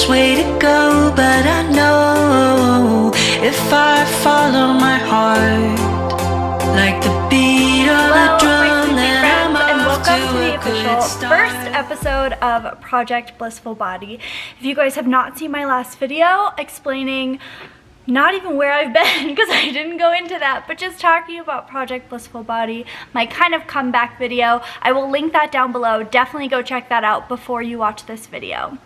which way to go, but I know if I follow my heart, like the beat of a drum, then I'm off to a good start. First episode of Project Blissful Body. If you guys have not seen my last video explaining not even where I've been, because I didn't go into that, but just talking about Project Blissful Body, my kind of comeback video, I will link that down below. Definitely go check that out before you watch this video.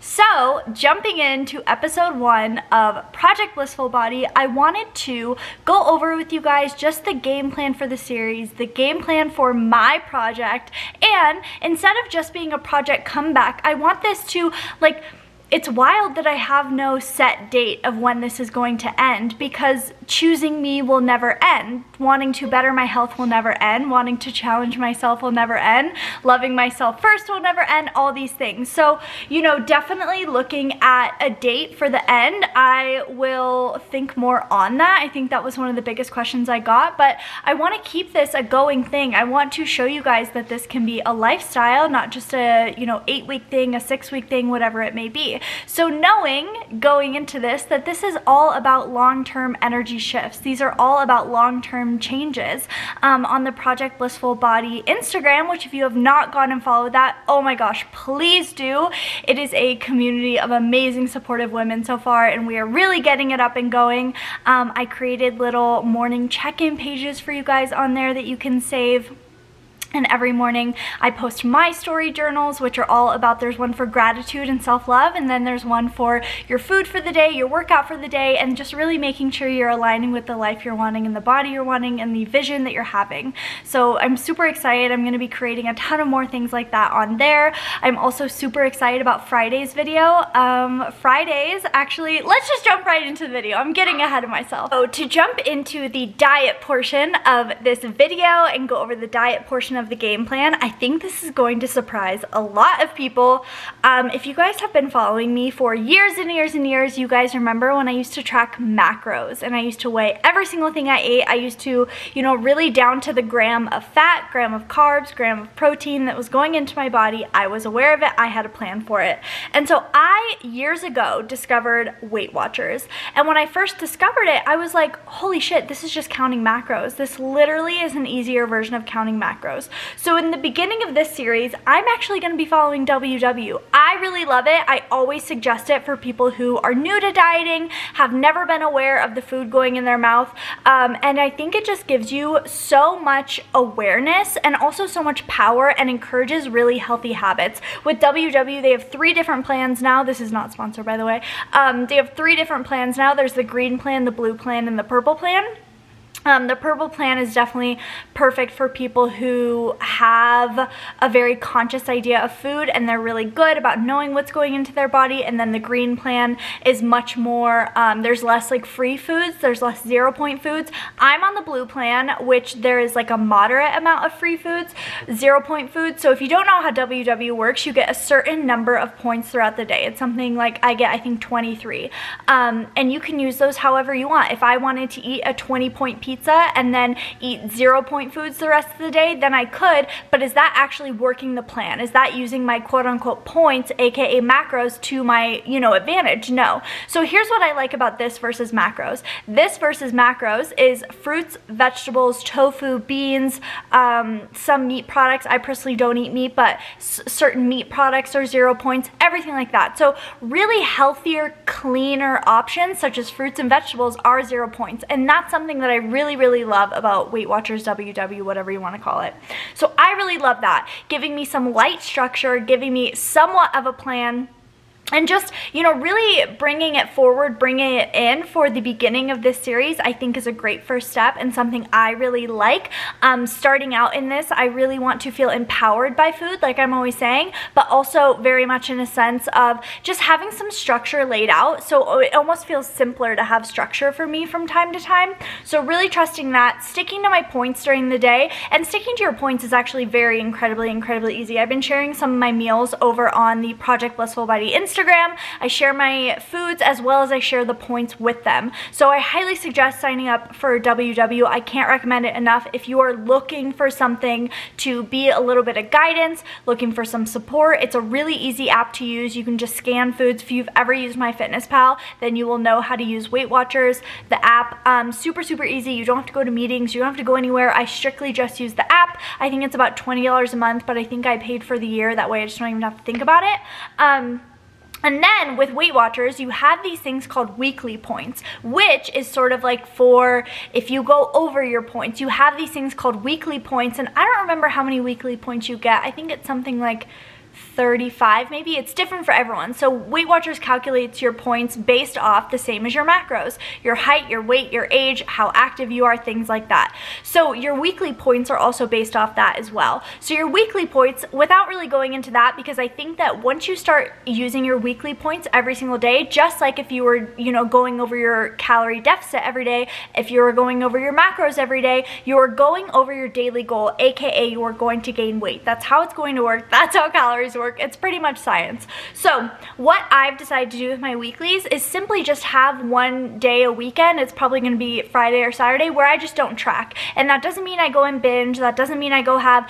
So, jumping into episode 1 of Project Blissful Body, I wanted to go over with you guys just the game plan for the series, the game plan for my project, and instead of just being a project comeback, I want this to, it's wild that I have no set date of when this is going to end, because choosing me will never end. Wanting to better my health will never end. Wanting to challenge myself will never end. Loving myself first will never end. All these things. So, you know, definitely looking at a date for the end, I will think more on that. I think that was one of the biggest questions I got, but I want to keep this a going thing. I want to show you guys that this can be a lifestyle, not just a, 8-week thing, a 6-week thing, whatever it may be. So knowing going into this that this is all about long-term energy shifts. These are all about long-term changes. On the Project Blissful Body Instagram, which if you have not gone and followed that, oh my gosh, please do. It is a community of amazing supportive women so far, and we are really getting it up and going. I created little morning check-in pages for you guys on there that you can save. And every morning I post my story journals, which are all about, there's one for gratitude and self-love, and then there's one for your food for the day, your workout for the day, and just really making sure you're aligning with the life you're wanting and the body you're wanting and the vision that you're having. So I'm super excited. I'm going to be creating a ton of more things like that on there. I'm also super excited about Friday's video. Fridays, actually, let's just jump right into the video. I'm getting ahead of myself. So to jump into the diet portion of this video and go over the diet portion of the game plan, I think this is going to surprise a lot of people. If you guys have been following me for years and years and years, you guys remember when I used to track macros and I used to weigh every single thing I ate. I used to, really down to the gram of fat, gram of carbs, gram of protein that was going into my body. I was aware of it. I had a plan for it. And so I, years ago, discovered Weight Watchers. And when I first discovered it, I was like, holy shit, this is just counting macros. This literally is an easier version of counting macros. So in the beginning of this series, I'm actually going to be following WW. I really love it. I always suggest it for people who are new to dieting, have never been aware of the food going in their mouth, and I think it just gives you so much awareness and also so much power and encourages really healthy habits. With WW, they have 3 different plans now. This is not sponsored, by the way. They have 3 different plans now. There's the green plan, the blue plan, and the purple plan. The purple plan is definitely perfect for people who have a very conscious idea of food and they're really good about knowing what's going into their body. And then the green plan is much more, there's less free foods, there's less 0-point foods. I'm on the blue plan, which there is a moderate amount of free foods, 0-point foods. So if you don't know how WW works, you get a certain number of points throughout the day. It's something I get, I think, 23. And you can use those however you want. If I wanted to eat a 20-point pizza and then eat 0-point foods the rest of the day, then I could, but is that actually working the plan? Is that using my quote-unquote points, aka macros, to my, advantage? No. So here's what I like about this versus macros. This versus macros is fruits, vegetables, tofu, beans, some meat products. I personally don't eat meat, but certain meat products are 0 points, everything like that. So really healthier, cleaner options such as fruits and vegetables are 0 points, and that's something that I really love about Weight Watchers, WW, whatever you want to call it. So I really love that, giving me some light structure, giving me somewhat of a plan, and just, really bringing it forward, bringing it in for the beginning of this series, I think is a great first step and something I really like. Starting out in this, I really want to feel empowered by food, like I'm always saying, but also very much in a sense of just having some structure laid out. So it almost feels simpler to have structure for me from time to time. So really trusting that, sticking to my points during the day, and sticking to your points is actually very incredibly easy. I've been sharing some of my meals over on the Project Blissful Body Instagram Instagram. I share my foods as well as I share the points with them. So I highly suggest signing up for WW. I can't recommend it enough. If you are looking for something to be a little bit of guidance, looking for some support, it's a really easy app to use. You can just scan foods. If you've ever used MyFitnessPal, then you will know how to use Weight Watchers. The app, super easy. You don't have to go to meetings. You don't have to go anywhere. I strictly just use the app. I think it's about $20 a month, but I think I paid for the year. That way I just don't even have to think about it. And then with Weight Watchers, you have these things called weekly points, which is sort of like for if you go over your points. You have these things called weekly points, and I don't remember how many weekly points you get. I think it's something like 35 maybe. It's different for everyone. So Weight Watchers calculates your points based off the same as your macros, your height, your weight, your age, how active you are, things like that. So your weekly points are also based off that as well. So your weekly points, without really going into that, because I think that once you start using your weekly points every single day, just like if you were, you know, going over your calorie deficit every day, if you were going over your macros every day, you're going over your daily goal, aka you're going to gain weight. That's how it's going to work. That's how calories work. It's pretty much science. So what I've decided to do with my weeklies is simply just have one day a weekend. It's probably going to be Friday or Saturday where I just don't track. And that doesn't mean I go and binge. That doesn't mean I go have,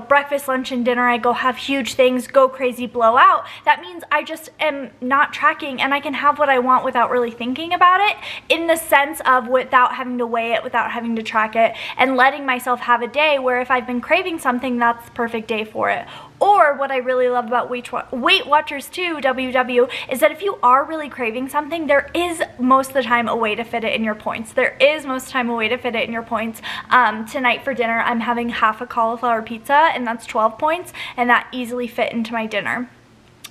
breakfast, lunch, and dinner. I go have huge things, go crazy, blow out. That means I just am not tracking and I can have what I want without really thinking about it, in the sense of without having to weigh it, without having to track it, and letting myself have a day where if I've been craving something, that's the perfect day for it. Or what I really love about Weight Watchers too, WW, is that if you are really craving something, there is most of the time a way to fit it in your points. There is most of the time a way to fit it in your points. Tonight for dinner, I'm having half a cauliflower pizza, and that's 12 points, and that easily fit into my dinner.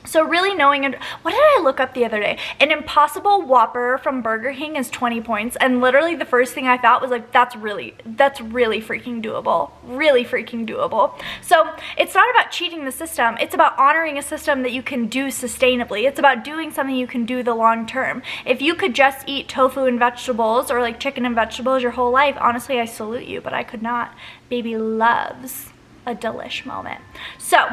So really knowing, what did I look up the other day? An Impossible Whopper from Burger King is 20 points, and literally the first thing I thought was like, that's really freaking doable. Really freaking doable. So it's not about cheating the system, it's about honoring a system that you can do sustainably. It's about doing something you can do the long term. If you could just eat tofu and vegetables, or like chicken and vegetables your whole life, honestly, I salute you, but I could not. Baby loves a delish moment. So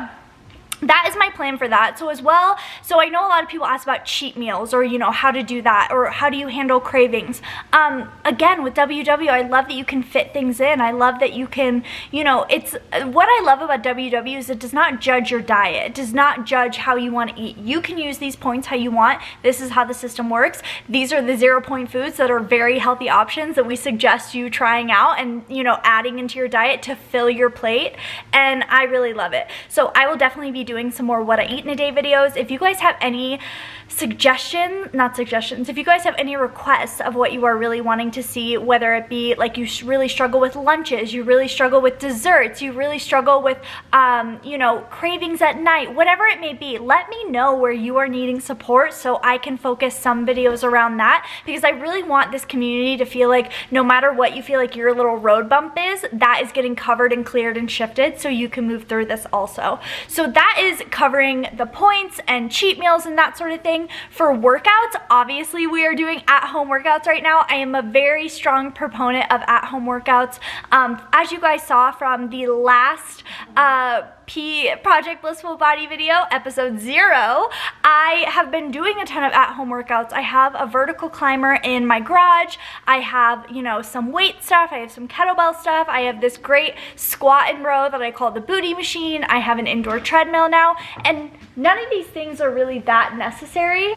that is my plan for that. So as well, so I know a lot of people ask about cheat meals, or, you know, how to do that, or how do you handle cravings. Again, with WW, I love that you can fit things in. I love that you can, you know, it's what I love about WW is it does not judge your diet. It does not judge how you want to eat. You can use these points how you want. This is how the system works. These are the 0-point foods that are very healthy options that we suggest you trying out and, you know, adding into your diet to fill your plate. And I really love it. So I will definitely be doing some more what I eat in a day videos. If you guys have any if you guys have any requests of what you are really wanting to see, whether it be like you really struggle with lunches, you really struggle with desserts, you really struggle with cravings at night, whatever it may be, let me know where you are needing support so I can focus some videos around that, because I really want this community to feel like no matter what you feel like your little road bump is, that is getting covered and cleared and shifted so you can move through this also. So that is covering the points and cheat meals and that sort of thing. For workouts, obviously we are doing at-home workouts right now. I am a very strong proponent of at-home workouts. As you guys saw from the last Project Blissful Body video, episode 0, I have been doing a ton of at-home workouts. I have a vertical climber in my garage. I have, some weight stuff. I have some kettlebell stuff. I have this great squat and row that I call the booty machine. I have an indoor treadmill now, and none of these things are really that necessary.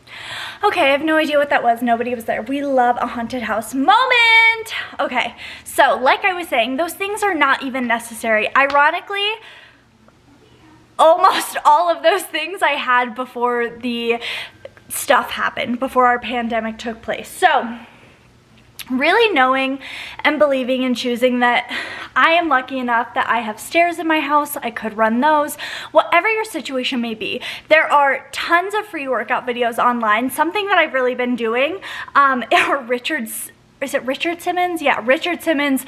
Okay, I have no idea what that was. Nobody was there. We love a haunted house moment. Okay, so like I was saying, those things are not even necessary. Ironically, almost all of those things I had before the stuff happened, before our pandemic took place. So really knowing and believing and choosing that I am lucky enough that I have stairs in my house, I could run those, whatever your situation may be. There are tons of free workout videos online. Something that I've really been doing are Richard's is it Richard Simmons? Yeah, Richard Simmons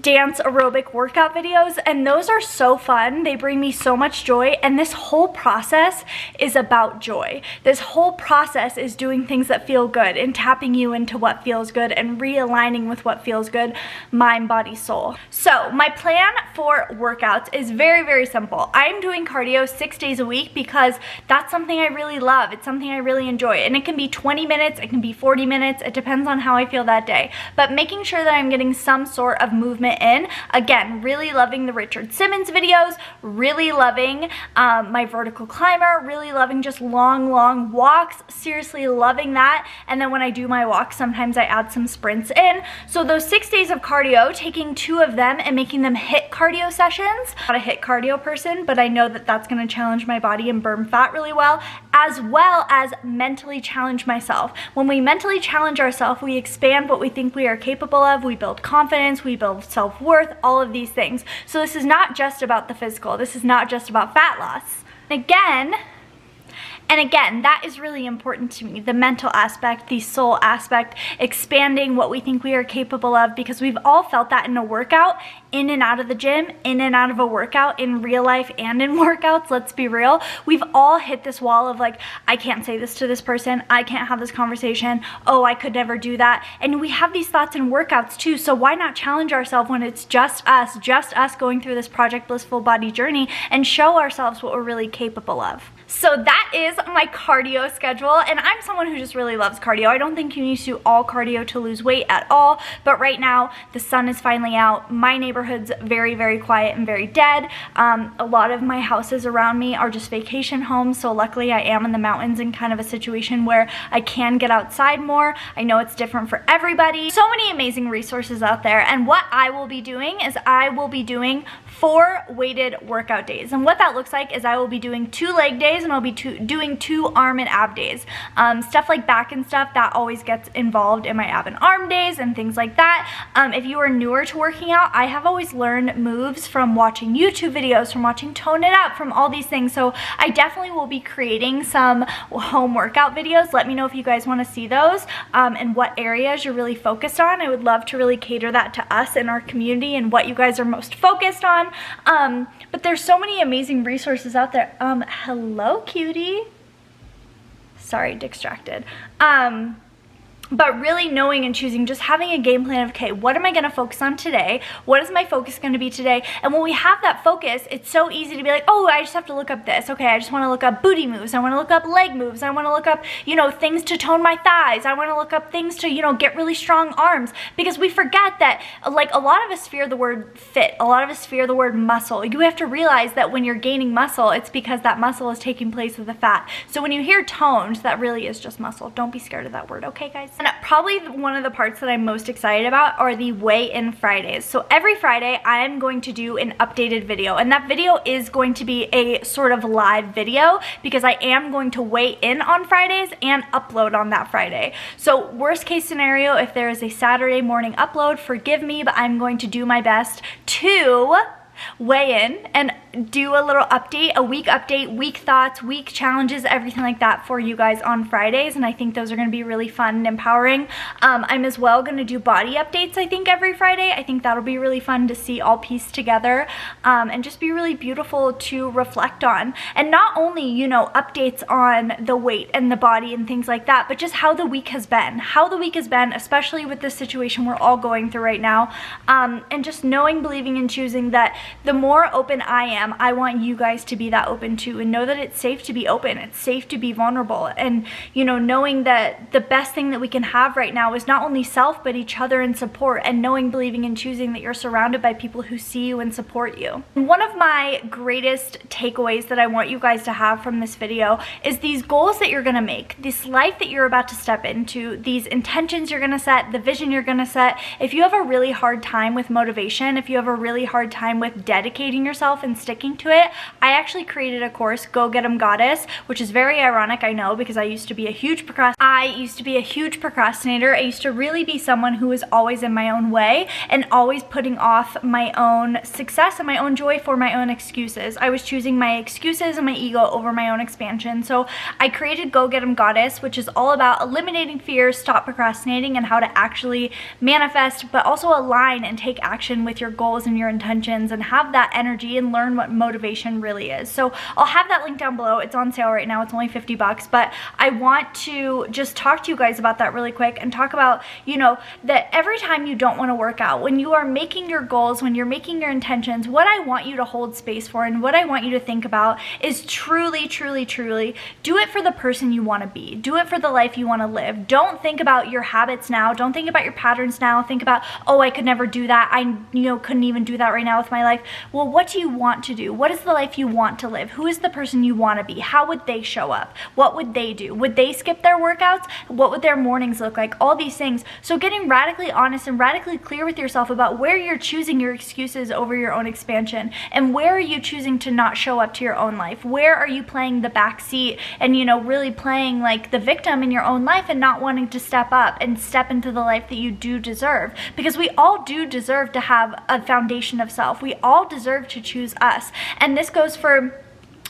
dance aerobic workout videos, and those are so fun. They bring me so much joy, and this whole process is about joy. This whole process is doing things that feel good and tapping you into what feels good and realigning with what feels good, mind, body, soul. So my plan for workouts is very, very simple. I'm doing cardio 6 days a week because that's something I really love. It's something I really enjoy, and it can be 20 minutes, it can be 40 minutes, it depends on how I feel that day. But making sure that I'm getting some sort of movement in. Again, really loving the Richard Simmons videos, really loving my vertical climber, really loving just long walks, seriously loving that. And then when I do my walks, sometimes I add some sprints in. So those 6 days of cardio, taking 2 of them and making them HIIT cardio sessions. Not a HIIT cardio person, but I know that that's going to challenge my body and burn fat really well as mentally challenge myself. When we mentally challenge ourselves, we expand what we think we are capable of, we build confidence, we build self-worth, all of these things. So this is not just about the physical, this is not just about fat loss. And again, that is really important to me, the mental aspect, the soul aspect, expanding what we think we are capable of, because we've all felt that in a workout, in and out of the gym, in and out of a workout, in real life and in workouts, let's be real. We've all hit this wall of like, I can't say this to this person, I can't have this conversation, oh, I could never do that. And we have these thoughts in workouts too, so why not challenge ourselves when it's just us going through this Project Blissful Body journey and show ourselves what we're really capable of. So that is my cardio schedule, and I'm someone who just really loves cardio. I don't think you need to do all cardio to lose weight at all, but right now the sun is finally out. My neighborhood's very, very quiet and very dead. A lot of my houses around me are just vacation homes, so luckily I am in the mountains in kind of a situation where I can get outside more. I know it's different for everybody. So many amazing resources out there, and what I will be doing is I will be doing 4 weighted workout days, and what that looks like is I will be doing 2 leg days and I'll be doing 2 arm and ab days. Stuff like back and stuff, that always gets involved in my ab and arm days and things like that. If you are newer to working out, I have always learned moves from watching YouTube videos, from watching Tone It Up, from all these things, so I definitely will be creating some home workout videos. Let me know if you guys want to see those and what areas you're really focused on. I would love to really cater that to us in our community and what you guys are most focused on. But there's so many amazing resources out there. Hello, cutie. Sorry, distracted. But really knowing and choosing, just having a game plan of, okay, what am I going to focus on today? What is my focus going to be today? And when we have that focus, it's so easy to be like, oh, I just have to look up this. Okay, I just want to look up booty moves. I want to look up leg moves. I want to look up, you know, things to tone my thighs. I want to look up things to, you know, get really strong arms. Because we forget that, like, a lot of us fear the word fit. A lot of us fear the word muscle. You have to realize that when you're gaining muscle, it's because that muscle is taking place of the fat. So when you hear toned, that really is just muscle. Don't be scared of that word, okay, guys? And probably one of the parts that I'm most excited about are the weigh-in Fridays. So every Friday, I'm going to do an updated video, and that video is going to be a sort of live video because I am going to weigh in on Fridays and upload on that Friday. So worst case scenario, if there is a Saturday morning upload, forgive me, but I'm going to do my best to weigh in and do a little update, a week update, week thoughts, week challenges, everything like that for you guys on Fridays, and I think those are going to be really fun and empowering. I'm as well going to do body updates, I think, every Friday. I think that'll be really fun to see all pieced together and just be really beautiful to reflect on. And not only, you know, updates on the weight and the body and things like that, but just how the week has been. How the week has been, especially with this situation we're all going through right now. And just knowing, believing, and choosing that the more open I am, I want you guys to be that open too, and know that it's safe to be open, it's safe to be vulnerable, and, you know, knowing that the best thing that we can have right now is not only self but each other and support, and knowing, believing, and choosing that you're surrounded by people who see you and support you. And one of my greatest takeaways that I want you guys to have from this video is these goals that you're gonna make, this life that you're about to step into, these intentions you're gonna set, the vision you're gonna set. If you have a really hard time with motivation, if you have a really hard time with dedicating yourself and sticking sticking to it. I actually created a course, Gogit Goddess, which is very ironic, I know, because I used to be a huge procrastinator. I used to really be someone who was always in my own way and always putting off my own success and my own joy for my own excuses. I was choosing my excuses and my ego over my own expansion. So I created Gogit Goddess, which is all about eliminating fears, stop procrastinating, and how to actually manifest, but also align and take action with your goals and your intentions and have that energy and learn what motivation really is. So I'll have that link down below. It's on sale right now. It's only 50 bucks, but I want to just talk to you guys about that really quick and talk about, you know, that every time you don't want to work out, when you are making your goals, when you're making your intentions, what I want you to hold space for and what I want you to think about is truly, truly, truly do it for the person you want to be. Do it for the life you want to live. Don't think about your habits now. Don't think about your patterns now. Think about, oh, I could never do that. I, you know, couldn't even do that right now with my life. Well, what do you want to do? What is the life you want to live? Who is the person you want to be? How would they show up? What would they do? Would they skip their workouts? What would their mornings look like? All these things. So getting radically honest and radically clear with yourself about where you're choosing your excuses over your own expansion, and where are you choosing to not show up to your own life? Where are you playing the back seat and, you know, really playing like the victim in your own life and not wanting to step up and step into the life that you do deserve? Because we all do deserve to have a foundation of self. We all deserve to choose us. And this goes for,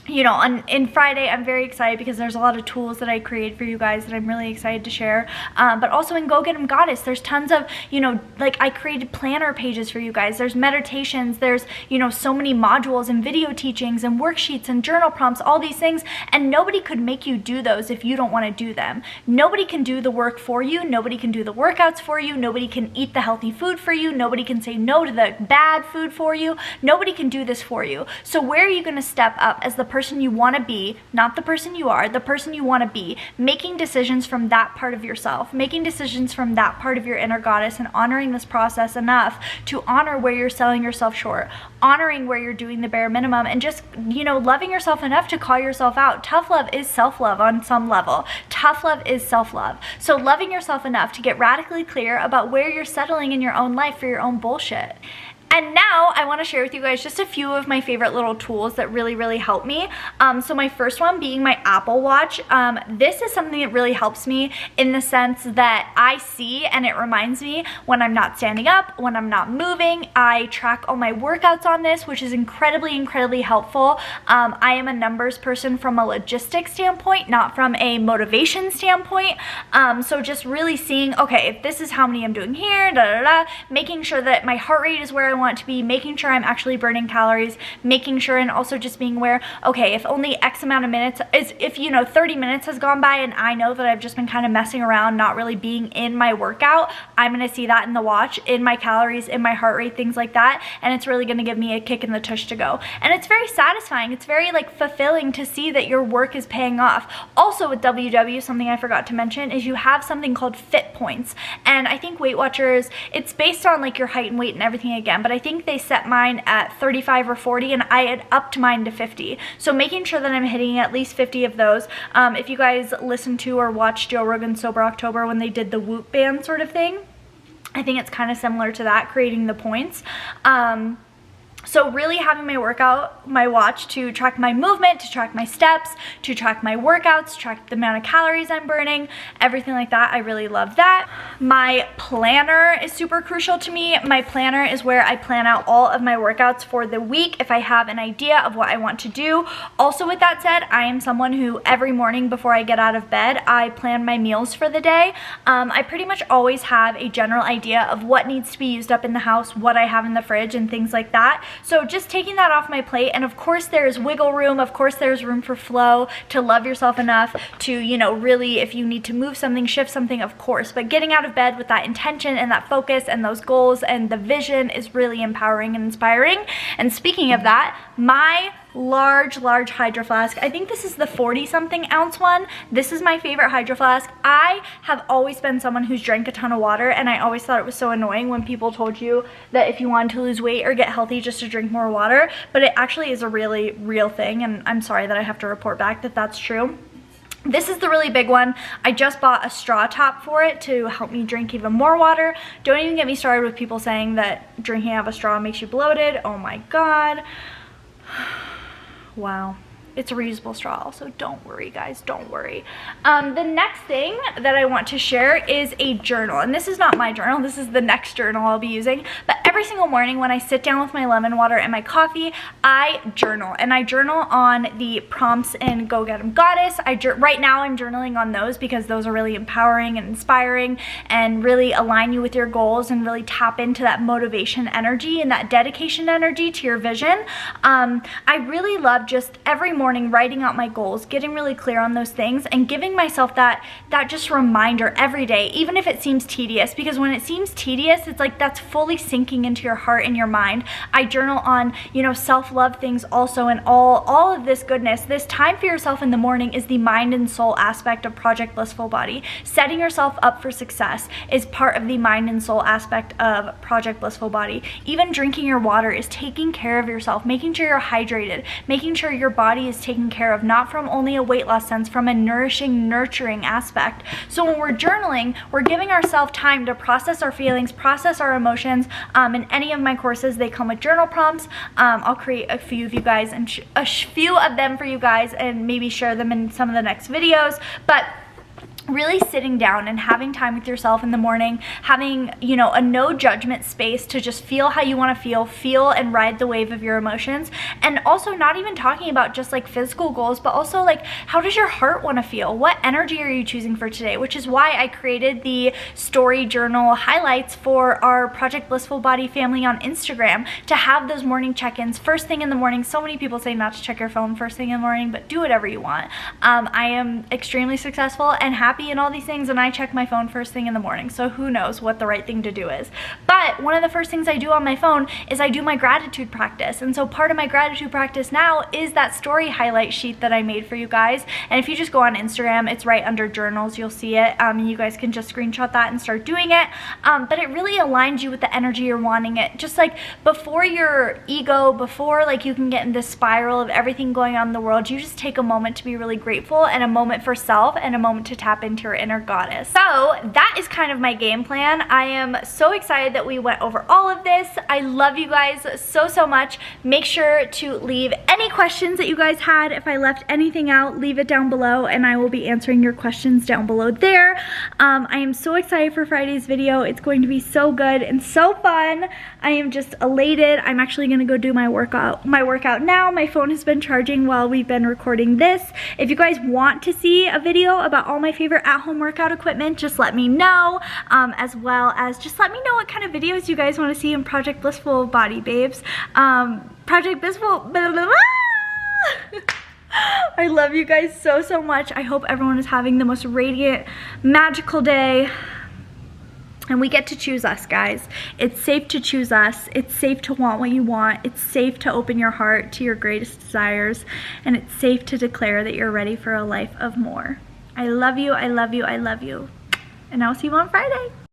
you know, in Friday, I'm very excited because there's a lot of tools that I create for you guys that I'm really excited to share. But also in Gogit Goddess, there's tons of, you know, like I created planner pages for you guys. There's meditations, there's, you know, so many modules and video teachings and worksheets and journal prompts, all these things. And nobody could make you do those if you don't want to do them. Nobody can do the work for you. Nobody can do the workouts for you. Nobody can eat the healthy food for you. Nobody can say no to the bad food for you. Nobody can do this for you. So where are you going to step up as the person you want to be, not the person you are, the person you want to be, making decisions from that part of yourself, making decisions from that part of your inner goddess, and honoring this process enough to honor where you're selling yourself short, honoring where you're doing the bare minimum, and just, you know, loving yourself enough to call yourself out. Tough love is self-love on some level. Tough love is self-love. So loving yourself enough to get radically clear about where you're settling in your own life for your own bullshit. And now I want to share with you guys just a few of my favorite little tools that really help me. So my first one being my Apple Watch. This is something that really helps me in the sense that I see and it reminds me when I'm not standing up, when I'm not moving. I track all my workouts on this, which is incredibly helpful. I am a numbers person from a logistics standpoint, not from a motivation standpoint. So just really seeing, okay, if this is how many I'm doing here, making sure that my heart rate is where I want to be, making sure I'm actually burning calories, making sure, and also just being aware, okay, if only X amount of minutes is, if, you know, 30 minutes has gone by and I know that I've just been kind of messing around, not really being in my workout, I'm going to see that in the watch, in my calories, in my heart rate, things like that, and it's really going to give me a kick in the tush to go. And it's very satisfying. It's very like fulfilling to see that your work is paying off. Also with WW, something I forgot to mention is you have something called Fit Points, and I think Weight Watchers, it's based on like your height and weight and everything again, but I think they set mine at 35 or 40 and I had upped mine to 50. So making sure that I'm hitting at least 50 of those. If you guys listened to or watched Joe Rogan's Sober October when they did the Whoop band sort of thing, I think it's kind of similar to that, creating the points. So really having my watch to track my movement, to track my steps, to track my workouts, track the amount of calories I'm burning, everything like that. I really love that. My planner is super crucial to me. My planner is where I plan out all of my workouts for the week if I have an idea of what I want to do. Also with that said, I am someone who every morning before I get out of bed, I plan my meals for the day. I pretty much always have a general idea of what needs to be used up in the house, what I have in the fridge, and things like that. So just taking that off my plate, and of course there's wiggle room, of course there's room for flow, to love yourself enough to, you know, really if you need to move something, shift something, of course, but getting out of bed with that intention and that focus and those goals and the vision is really empowering and inspiring. And speaking of that, my large hydro flask, I think this is the 40 something ounce one. This is my favorite hydro flask. I have always been someone who's drank a ton of water, and I always thought it was so annoying when people told you that if you wanted to lose weight or get healthy just to drink more water, but it actually is a really real thing, and I'm sorry that I have to report back that that's true. This is the really big one. I just bought a straw top for it to help me drink even more water. Don't even get me started with people saying that drinking out of a straw makes you bloated. Oh my god. Wow. It's a reusable straw, so don't worry, guys, don't worry. The next thing that I want to share is a journal, and this is not my journal, this is the next journal I'll be using, but every single morning when I sit down with my lemon water and my coffee, I journal, and I journal on the prompts in Gogit Goddess. Right now I'm journaling on those because those are really empowering and inspiring and really align you with your goals and really tap into that motivation energy and that dedication energy to your vision. I really love just every morning writing out my goals, getting really clear on those things, and giving myself that just reminder every day, even if it seems tedious, because when it seems tedious, it's like that's fully sinking into your heart and your mind. I journal on, you know, self-love things also, and all of this goodness. This time for yourself in the morning is the mind and soul aspect of Project Blissful Body. Setting yourself up for success is part of the mind and soul aspect of Project Blissful Body. Even drinking your water is taking care of yourself, making sure you're hydrated, making sure your body is taken care of, not from only a weight loss sense, from a nourishing, nurturing aspect. So when we're journaling, we're giving ourselves time to process our feelings, process our emotions. In any of my courses, they come with journal prompts. I'll create a few of you guys and a few of them for you guys, and maybe share them in some of the next videos. But really sitting down and having time with yourself in the morning, having, you know, a no judgment space to just feel how you want to feel and ride the wave of your emotions. And also not even talking about just like physical goals, but also like, how does your heart want to feel? What energy are you choosing for today? Which is why I created the story journal highlights for our Project Blissful Body family on Instagram, to have those morning check-ins first thing in the morning. So many people say not to check your phone first thing in the morning, but do whatever you want. I am extremely successful and happy in all these things, and I check my phone first thing in the morning, so who knows what the right thing to do is. But one of the first things I do on my phone is I do my gratitude practice, and so part of my gratitude practice now is that story highlight sheet that I made for you guys. And if you just go on Instagram, it's right under journals, you'll see it, and you guys can just screenshot that and start doing it. But it really aligns you with the energy you're wanting. It just like before your ego, before like you can get in this spiral of everything going on in the world, you just take a moment to be really grateful, and a moment for self, and a moment to tap into your inner goddess. So that is kind of my game plan. I am so excited that we went over all of this. I love you guys so much. Make sure to leave any questions that you guys had. If I left anything out, leave it down below, and I will be answering your questions down below there. I am so excited for Friday's video. It's going to be so good and so fun. I am just elated. I'm actually gonna go do my workout now. My phone has been charging while we've been recording this. If you guys want to see a video about all my favorite at-home workout equipment, just let me know, as well as just let me know what kind of videos you guys want to see in Project Blissful Body, babes. Project Blissful, blah, blah, blah. I love you guys so much. I hope everyone is having the most radiant, magical day. And we get to choose us, guys. It's safe to choose us. It's safe to want what you want. It's safe to open your heart to your greatest desires. And it's safe to declare that you're ready for a life of more. I love you, I love you, I love you. And I'll see you on Friday.